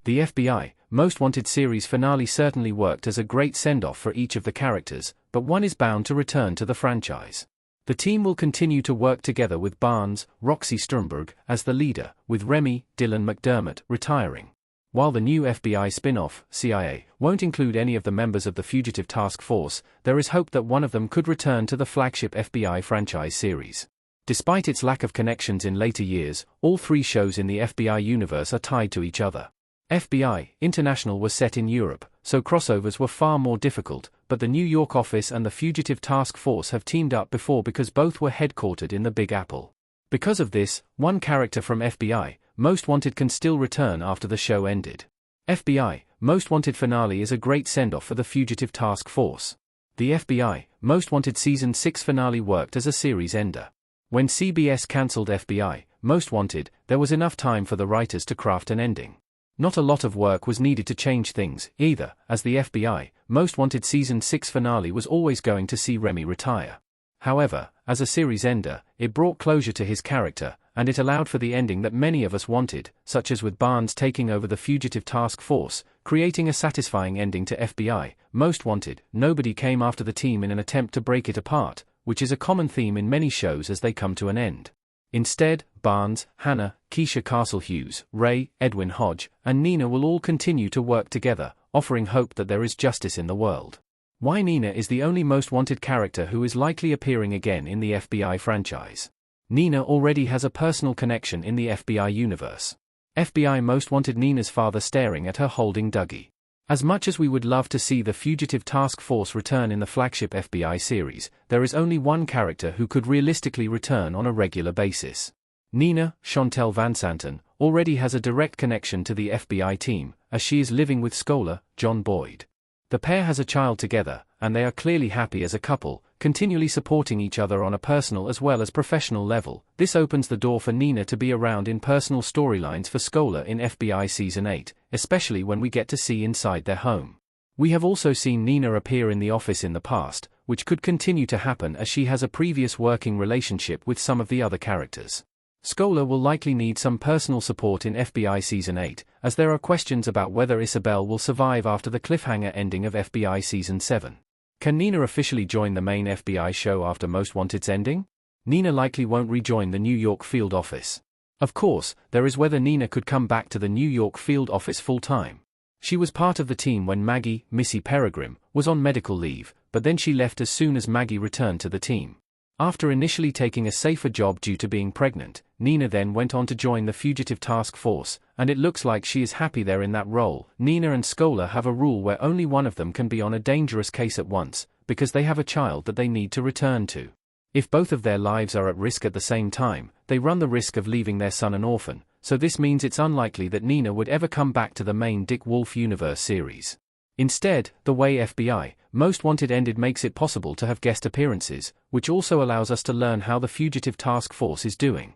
The FBI Most Wanted series finale certainly worked as a great send-off for each of the characters, but one is bound to return to the franchise. The team will continue to work together with Barnes, Roxy Stromberg, as the leader, with Remy, Dylan McDermott, retiring. While the new FBI spin-off, CIA, won't include any of the members of the Fugitive Task Force, there is hope that one of them could return to the flagship FBI franchise series. Despite its lack of connections in later years, all three shows in the FBI universe are tied to each other. FBI International was set in Europe, so crossovers were far more difficult, but the New York office and the Fugitive Task Force have teamed up before because both were headquartered in the Big Apple. Because of this, one character from FBI Most Wanted can still return after the show ended. FBI Most Wanted finale is a great send-off for the Fugitive Task Force. The FBI Most Wanted Season 6 finale worked as a series ender. When CBS cancelled FBI Most Wanted, there was enough time for the writers to craft an ending. Not a lot of work was needed to change things, either, as the FBI Most Wanted Season 6 finale was always going to see Remy retire. However, as a series ender, it brought closure to his character, and it allowed for the ending that many of us wanted, such as with Barnes taking over the Fugitive Task Force, creating a satisfying ending to FBI Most Wanted. Nobody came after the team in an attempt to break it apart, which is a common theme in many shows as they come to an end. Instead, Barnes, Hannah, Keisha Castle-Hughes, Ray, Edwin Hodge, and Nina will all continue to work together, offering hope that there is justice in the world. Why Nina is the only Most Wanted character who is likely appearing again in the FBI franchise. Nina already has a personal connection in the FBI universe. FBI Most Wanted Nina's father staring at her holding Dougie. As much as we would love to see the Fugitive Task Force return in the flagship FBI series, there is only one character who could realistically return on a regular basis. Nina, Chantel Van Santen, already has a direct connection to the FBI team, as she is living with Scholar, John Boyd. The pair has a child together, and they are clearly happy as a couple, continually supporting each other on a personal as well as professional level. This opens the door for Nina to be around in personal storylines for Scholar in FBI Season 8, especially when we get to see inside their home. We have also seen Nina appear in the office in the past, which could continue to happen as she has a previous working relationship with some of the other characters. Scholar will likely need some personal support in FBI Season 8, as there are questions about whether Isabel will survive after the cliffhanger ending of FBI Season 7. Can Nina officially join the main FBI show after Most Wanted's ending? Nina likely won't rejoin the New York field office. Of course, there is whether Nina could come back to the New York field office full-time. She was part of the team when Maggie, Missy Peregrine, was on medical leave, but then she left as soon as Maggie returned to the team. After initially taking a safer job due to being pregnant, Nina then went on to join the Fugitive Task Force, and it looks like she is happy there in that role. Nina and Scholar have a rule where only one of them can be on a dangerous case at once, because they have a child that they need to return to. If both of their lives are at risk at the same time, they run the risk of leaving their son an orphan, so this means it's unlikely that Nina would ever come back to the main Dick Wolf universe series. Instead, the way FBI Most Wanted ended makes it possible to have guest appearances, which also allows us to learn how the Fugitive Task Force is doing.